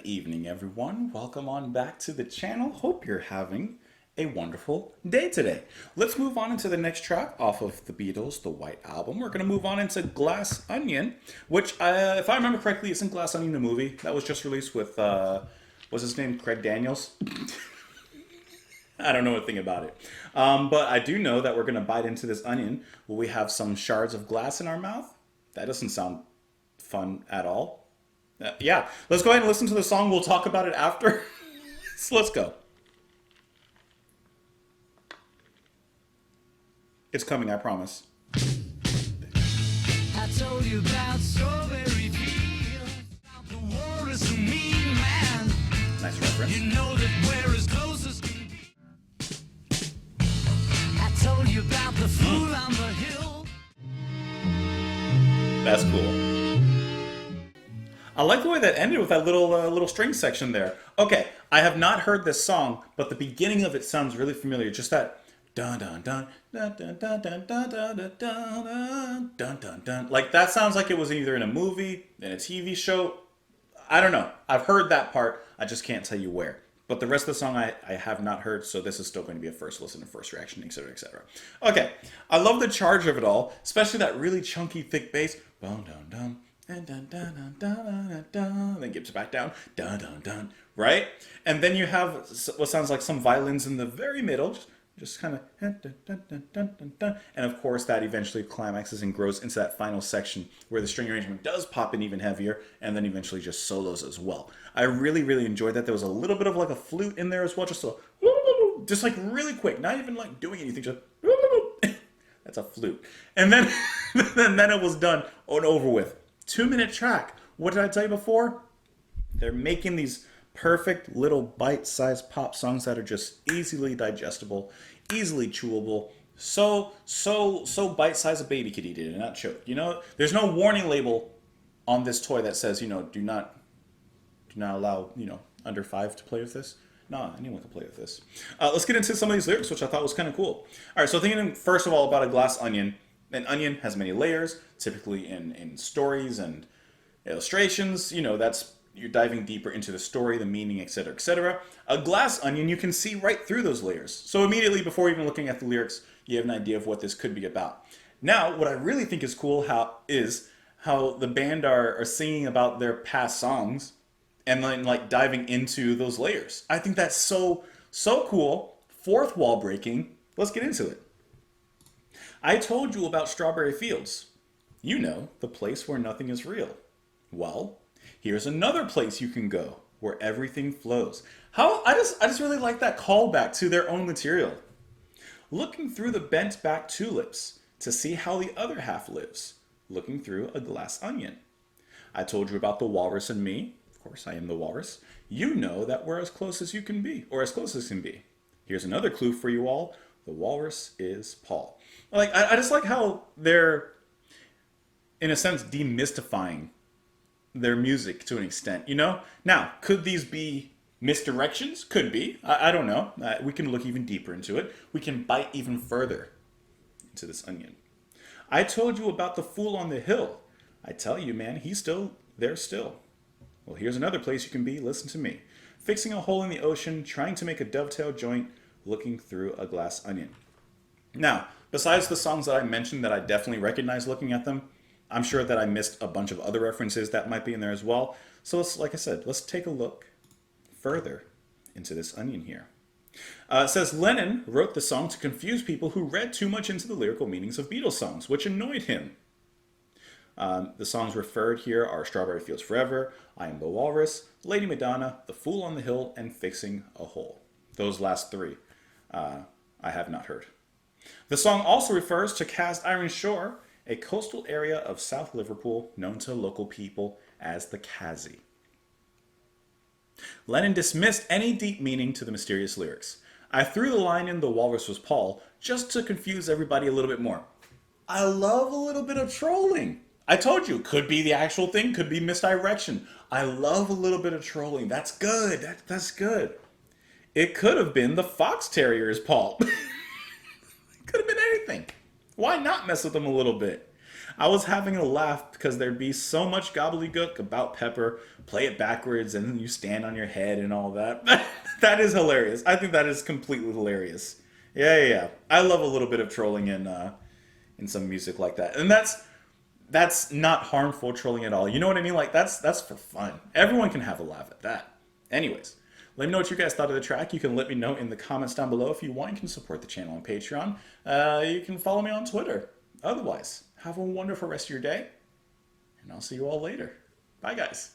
evening, everyone. Welcome on back to the channel. Hope you're having a wonderful day today. Let's move on into the next track off of the Beatles, the White Album. We're going to move on into Glass Onion, which, if I remember correctly, isn't Glass Onion the movie that was just released with, what's his name, Craig Daniels? I don't know a thing about it. But I do know that we're going to bite into this onion where we have some shards of glass in our mouth. That doesn't sound fun at all. Yeah, let's go ahead and listen to the song. We'll talk about it after. So let's go. It's coming, I promise. I told you about strawberry fields, about the war is a mean man. Nice reference. You know that we're as close as can be. I told you about the fool on the hill. That's cool. I like the way that ended with that little string section there. Okay, I have not heard this song, but the beginning of it sounds really familiar. Just that dun dun dun dun dun dun dun dun dun dun dun dun dun dun. Like that sounds like it was either in a movie, in a TV show. I don't know. I've heard that part. I just can't tell you where. But the rest of the song I have not heard, so this is still going to be a first listen, a first reaction, etc., etc. Okay, I love the charge of it all, especially that really chunky, thick bass. Dun dun dun. Dun, dun, dun, dun, dun, dun, dun, then gets back down, dun, dun, dun, right? And then you have what sounds like some violins in the very middle, just kind of, dun, dun, dun, dun, dun, dun. And of course that eventually climaxes and grows into that final section where the string arrangement does pop in even heavier and then eventually just solos as well. I really, really enjoyed that. There was a little bit of like a flute in there as well, just like really quick, not even like doing anything, just that's a flute. And then, then it was done and over with. 2-minute track. What did I tell you before? They're making these perfect little bite-sized pop songs that are just easily digestible, easily chewable. So bite-sized a baby could eat it and not choke. You know, there's no warning label on this toy that says, you know, do not allow, you know, under 5 to play with this. No, anyone can play with this. Let's get into some of these lyrics, which I thought was kind of cool. All right, so thinking first of all about a glass onion. An onion has many layers, typically in stories and illustrations. You know, that's you're diving deeper into the story, the meaning, etc., etc. A glass onion, you can see right through those layers. So immediately before even looking at the lyrics, you have an idea of what this could be about. Now, what I really think is cool is how the band are singing about their past songs and then like diving into those layers. I think that's so cool. Fourth wall breaking. Let's get into it. I told you about strawberry fields. You know, the place where nothing is real. Well, here's another place you can go where everything flows. I just really like that callback to their own material. Looking through the bent back tulips to see how the other half lives. Looking through a glass onion. I told you about the walrus and me. Of course, I am the walrus. You know that we're as close as you can be, or as close as can be. Here's another clue for you all. The walrus is Paul. Like I just like how they're, in a sense, demystifying their music to an extent. You know. Now, could these be misdirections? Could be. I don't know. We can look even deeper into it. We can bite even further into this onion. I told you about the fool on the hill. I tell you, man, he's still there still. Well, here's another place you can be. Listen to me. Fixing a hole in the ocean, trying to make a dovetail joint, looking through a glass onion. Now, besides the songs that I mentioned that I definitely recognize looking at them, I'm sure that I missed a bunch of other references that might be in there as well. So like I said, let's take a look further into this onion here. It says Lennon wrote the song to confuse people who read too much into the lyrical meanings of Beatles songs, which annoyed him. The songs referred here are Strawberry Fields Forever, I Am the Walrus, Lady Madonna, The Fool on the Hill, and Fixing a Hole. Those last three I have not heard. The song also refers to Cast Iron Shore, a coastal area of South Liverpool known to local people as the Cassie. Lennon dismissed any deep meaning to the mysterious lyrics. I threw the line in "The Walrus was Paul" just to confuse everybody a little bit more. I love a little bit of trolling. I told you, could be the actual thing, could be misdirection. I love a little bit of trolling. That's good. That's good. It could have been the Fox Terrier is Paul. Could have been anything. Why not mess with them a little bit? I was having a laugh because there'd be so much gobbledygook about Pepper. Play it backwards and then you stand on your head and all that. That is hilarious. I think that is completely hilarious. Yeah, yeah, yeah. I love a little bit of trolling in some music like that, and that's not harmful trolling at all. You know what I mean? Like that's for fun. Everyone can have a laugh at that. Anyways, let me know what you guys thought of the track. You can let me know in the comments down below. If you want, you can support the channel on Patreon. You can follow me on Twitter. Otherwise, have a wonderful rest of your day, and I'll see you all later. Bye, guys.